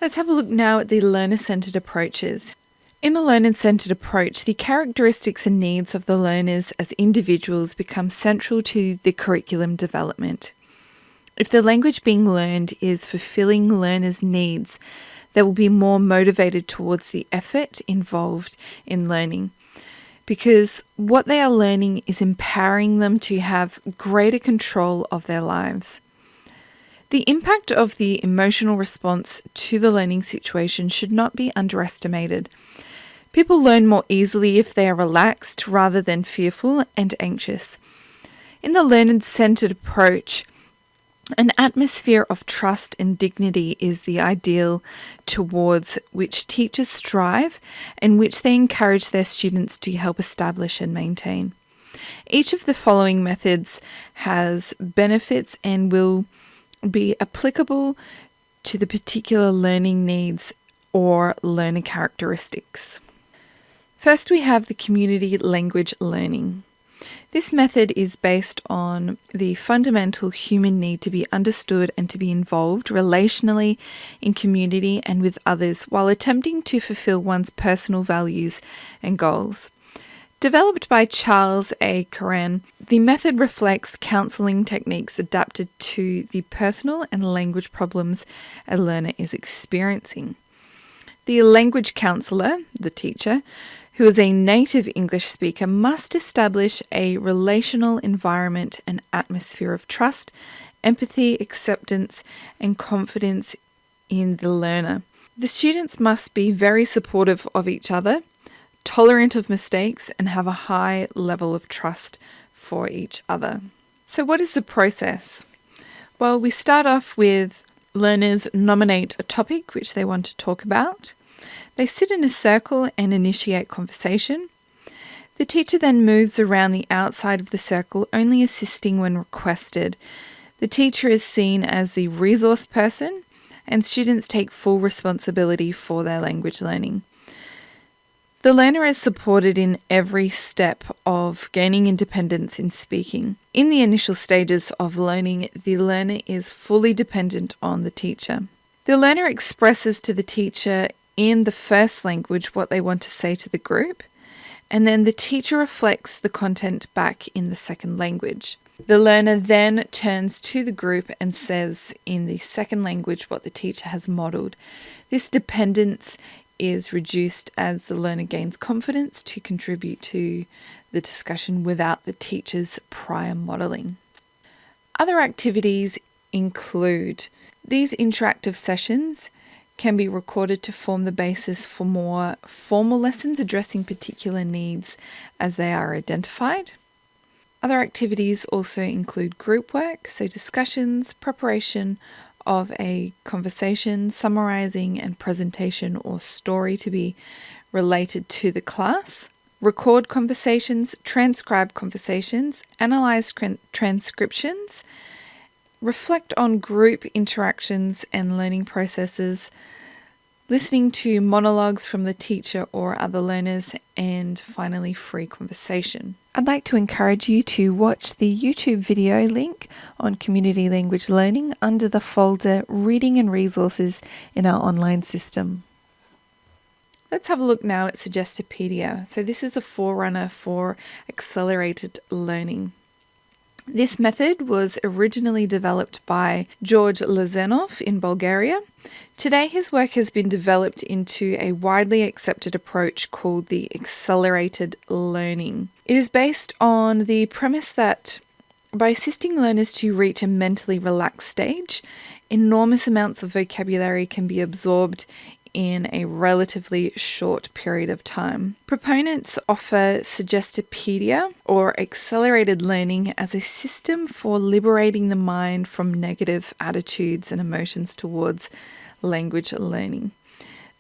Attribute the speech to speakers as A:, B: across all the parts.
A: Let's have a look now at the learner-centered approaches. In a learner-centered approach, the characteristics and needs of the learners as individuals become central to the curriculum development. If the language being learned is fulfilling learners' needs, they will be more motivated towards the effort involved in learning, because what they are learning is empowering them to have greater control of their lives. The impact of the emotional response to the learning situation should not be underestimated. People learn more easily if they are relaxed rather than fearful and anxious. In the learner-centered approach, an atmosphere of trust and dignity is the ideal towards which teachers strive and which they encourage their students to help establish and maintain. Each of the following methods has benefits and will be applicable to the particular learning needs or learner characteristics. First, we have the community language learning. This method is based on the fundamental human need to be understood and to be involved relationally in community and with others while attempting to fulfill one's personal values and goals. Developed by Charles A. Curran, the method reflects counselling techniques adapted to the personal and language problems a learner is experiencing. The language counsellor, the teacher, who is a native English speaker, must establish a relational environment and atmosphere of trust, empathy, acceptance, and confidence in the learner. The students must be very supportive of each other, tolerant of mistakes, and have a high level of trust for each other. So what is the process? Well, we start off with learners nominate a topic which they want to talk about. They sit in a circle and initiate conversation. The teacher then moves around the outside of the circle, only assisting when requested. The teacher is seen as the resource person, and students take full responsibility for their language learning. The learner is supported in every step of gaining independence in speaking. In the initial stages of learning, the learner is fully dependent on the teacher. The learner expresses to the teacher in the first language what they want to say to the group, and then the teacher reflects the content back in the second language. The learner then turns to the group and says in the second language what the teacher has modelled. This dependence is reduced as the learner gains confidence to contribute to the discussion without the teacher's prior modelling. Other activities include these interactive sessions can be recorded to form the basis for more formal lessons addressing particular needs as they are identified. Other activities also include group work, so discussions, preparation of a conversation, summarizing and presentation or story to be related to the class, record conversations, transcribe conversations, analyze transcriptions, reflect on group interactions and learning processes, listening to monologues from the teacher or other learners, and finally free conversation. I'd like to encourage you to watch the YouTube video link on community language learning under the folder Reading and Resources in our online system. Let's have a look now at Suggestopedia. So this is a forerunner for accelerated learning. This method was originally developed by George Lazenov in Bulgaria. Today, his work has been developed into a widely accepted approach called the accelerated learning. It is based on the premise that by assisting learners to reach a mentally relaxed stage, enormous amounts of vocabulary can be absorbed in a relatively short period of time. Proponents offer Suggestopedia or accelerated learning as a system for liberating the mind from negative attitudes and emotions towards language learning,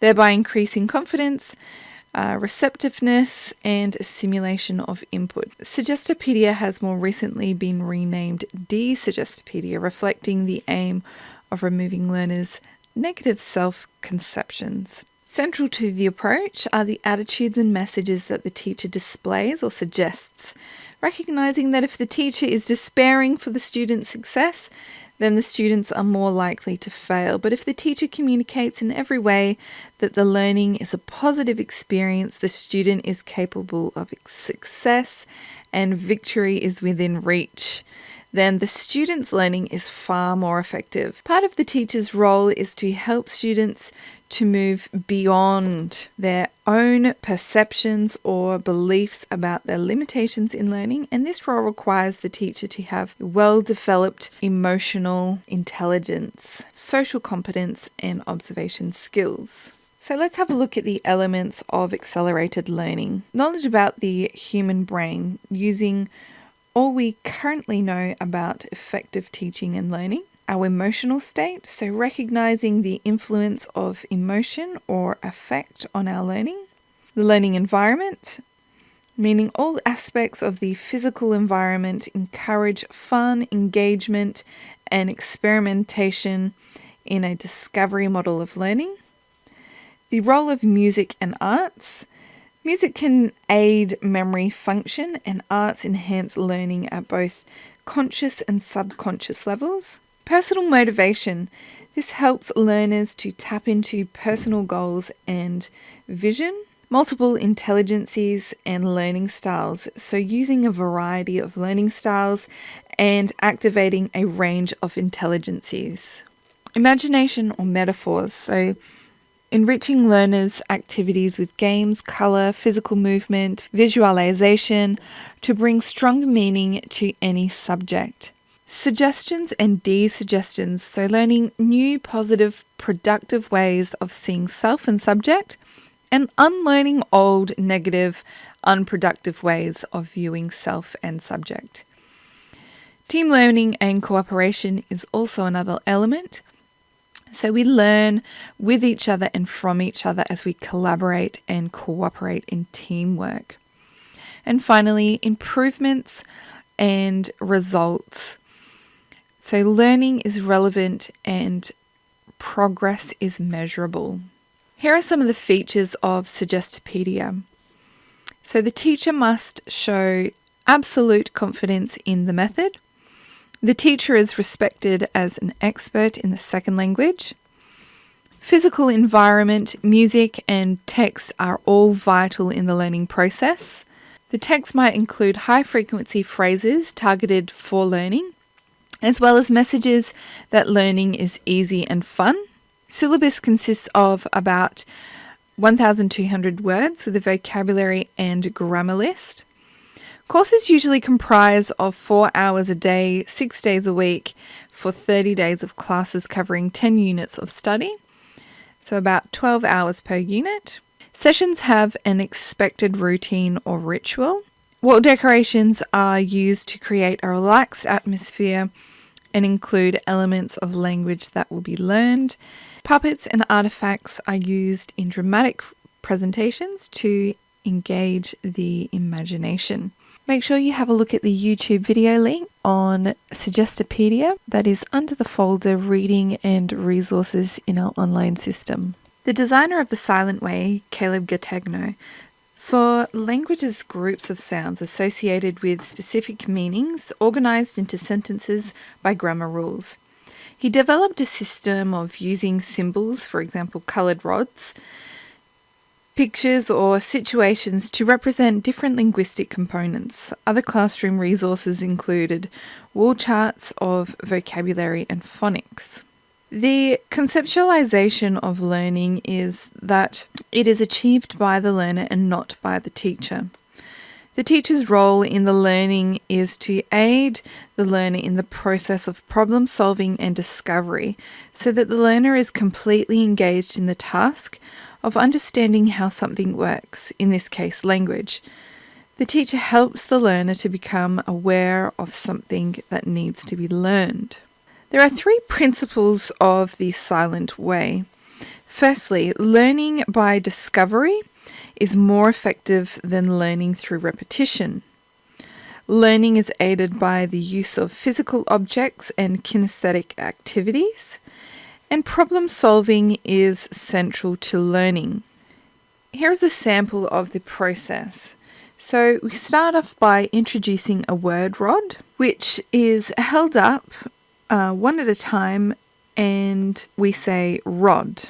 A: thereby increasing confidence, receptiveness, and assimilation of input. Suggestopedia has more recently been renamed De-Suggestopedia, reflecting the aim of removing learners' negative self-conceptions. Central to the approach are the attitudes and messages that the teacher displays or suggests, recognizing that if the teacher is despairing for the student's success, then the students are more likely to fail. But if the teacher communicates in every way that the learning is a positive experience, the student is capable of success and victory is within reach, then the student's learning is far more effective. Part of the teacher's role is to help students to move beyond their own perceptions or beliefs about their limitations in learning, and this role requires the teacher to have well-developed emotional intelligence, social competence, and observation skills. So let's have a look at the elements of accelerated learning. Knowledge about the human brain using all we currently know about effective teaching and learning. Our emotional state, so recognizing the influence of emotion or affect on our learning. The learning environment, meaning all aspects of the physical environment encourage fun, engagement, and experimentation in a discovery model of learning. The role of music and arts. Music can aid memory function, and arts enhance learning at both conscious and subconscious levels. Personal motivation. This helps learners to tap into personal goals and vision. Multiple intelligences and learning styles. So using a variety of learning styles and activating a range of intelligences. Imagination or metaphors. So enriching learners' activities with games, colour, physical movement, visualization to bring strong meaning to any subject. Suggestions and de-suggestions, so learning new, positive, productive ways of seeing self and subject, and unlearning old, negative, unproductive ways of viewing self and subject. Team learning and cooperation is also another element. So we learn with each other and from each other as we collaborate and cooperate in teamwork. And finally, improvements and results. So learning is relevant and progress is measurable. Here are some of the features of Suggestopedia. So the teacher must show absolute confidence in the method. The teacher is respected as an expert in the second language. Physical environment, music, and text are all vital in the learning process. The text might include high-frequency phrases targeted for learning, as well as messages that learning is easy and fun. Syllabus consists of about 1,200 words with a vocabulary and grammar list. Courses usually comprise of 4 hours a day, 6 days a week, for 30 days of classes covering 10 units of study, so about 12 hours per unit. Sessions have an expected routine or ritual. Wall decorations are used to create a relaxed atmosphere and include elements of language that will be learned. Puppets and artifacts are used in dramatic presentations to engage the imagination. Make sure you have a look at the YouTube video link on Suggestopedia that is under the folder Reading and Resources in our online system. The designer of The Silent Way, Caleb Gattegno, saw language as groups of sounds associated with specific meanings organized into sentences by grammar rules. He developed a system of using symbols, for example, colored rods, pictures or situations to represent different linguistic components. Other classroom resources included wall charts of vocabulary and phonics. The conceptualization of learning is that it is achieved by the learner and not by the teacher. The teacher's role in the learning is to aid the learner in the process of problem solving and discovery so that the learner is completely engaged in the task of understanding how something works, in this case language. The teacher helps the learner to become aware of something that needs to be learned. There are 3 principles of the Silent Way. Firstly, learning by discovery is more effective than learning through repetition. Learning is aided by the use of physical objects and kinesthetic activities, and problem solving is central to learning. Here is a sample of the process. So we start off by introducing a word rod, which is held up one at a time, and we say rod.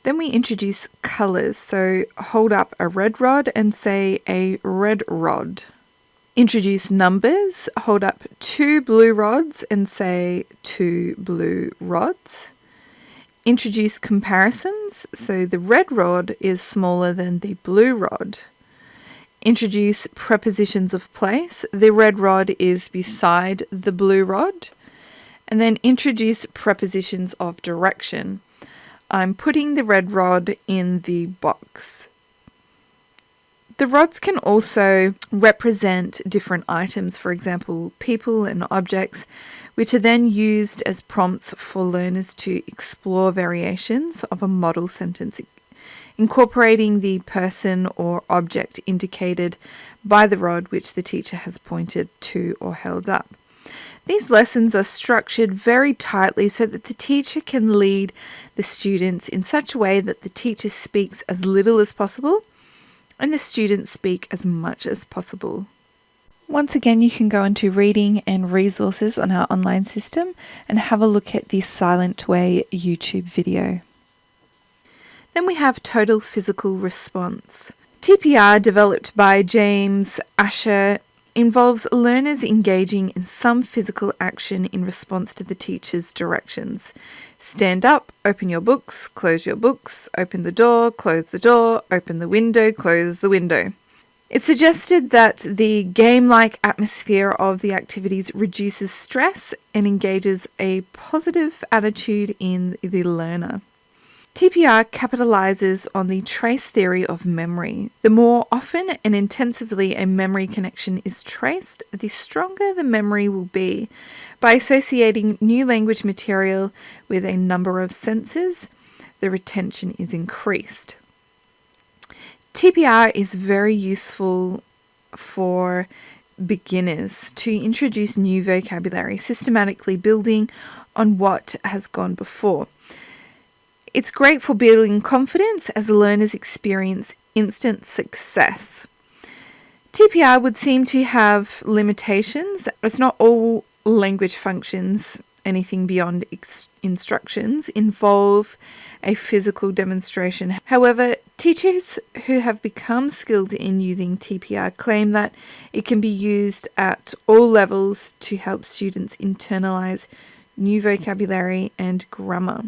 A: Then we introduce colours, so hold up a red rod and say a red rod. Introduce numbers, hold up 2 blue rods and say 2 blue rods. Introduce comparisons, so the red rod is smaller than the blue rod. Introduce prepositions of place, the red rod is beside the blue rod. And then introduce prepositions of direction. I'm putting the red rod in the box. The rods can also represent different items, for example, people and objects, which are then used as prompts for learners to explore variations of a model sentence, incorporating the person or object indicated by the rod which the teacher has pointed to or held up. These lessons are structured very tightly so that the teacher can lead the students in such a way that the teacher speaks as little as possible and the students speak as much as possible. Once again, you can go into reading and resources on our online system and have a look at the Silent Way YouTube video. Then we have total physical response. TPR, developed by James Asher, involves learners engaging in some physical action in response to the teacher's directions. Stand up, open your books, close your books, open the door, close the door, open the window, close the window. It suggested that the game-like atmosphere of the activities reduces stress and engages a positive attitude in the learner. TPR capitalizes on the trace theory of memory. The more often and intensively a memory connection is traced, the stronger the memory will be. By associating new language material with a number of senses, the retention is increased. TPR is very useful for beginners to introduce new vocabulary, systematically building on what has gone before. It's great for building confidence as learners experience instant success. TPR would seem to have limitations, as not all language functions, anything beyond instructions, involve a physical demonstration. However, teachers who have become skilled in using TPR claim that it can be used at all levels to help students internalize new vocabulary and grammar.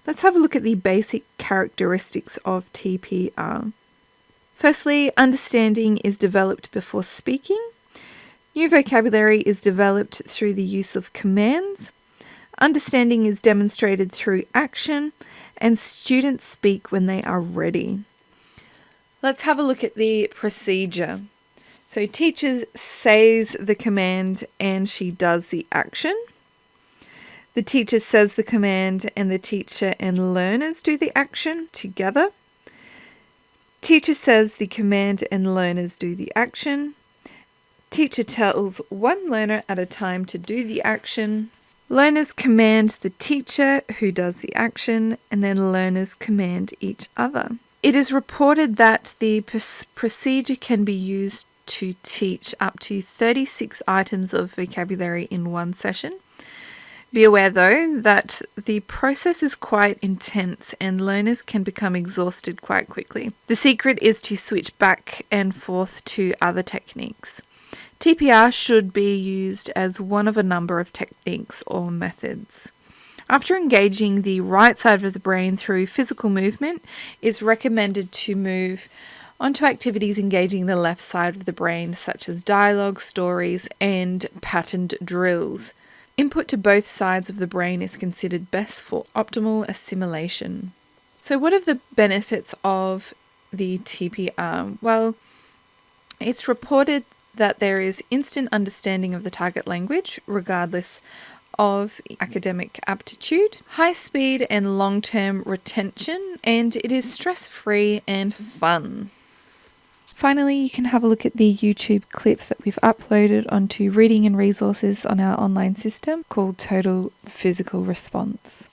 A: Let's have a look at the basic characteristics of TPR. Firstly, understanding is developed before speaking. New vocabulary is developed through the use of commands. Understanding is demonstrated through action, and students speak when they are ready. Let's have a look at the procedure. So teacher says the command and she does the action. The teacher says the command and the teacher and learners do the action together. Teacher says the command and learners do the action. Teacher tells one learner at a time to do the action. Learners command the teacher who does the action, and then learners command each other. It is reported that the procedure can be used to teach up to 36 items of vocabulary in one session. Be aware, though, that the process is quite intense and learners can become exhausted quite quickly. The secret is to switch back and forth to other techniques. TPR should be used as one of a number of techniques or methods. After engaging the right side of the brain through physical movement, it's recommended to move onto activities engaging the left side of the brain, such as dialogue, stories, and patterned drills. Input to both sides of the brain is considered best for optimal assimilation. So what are the benefits of the TPR? Well, it's reported that there is instant understanding of the target language, regardless of academic aptitude, high speed and long-term retention, and it is stress-free and fun. Finally, you can have a look at the YouTube clip that we've uploaded onto Reading and Resources on our online system called Total Physical Response.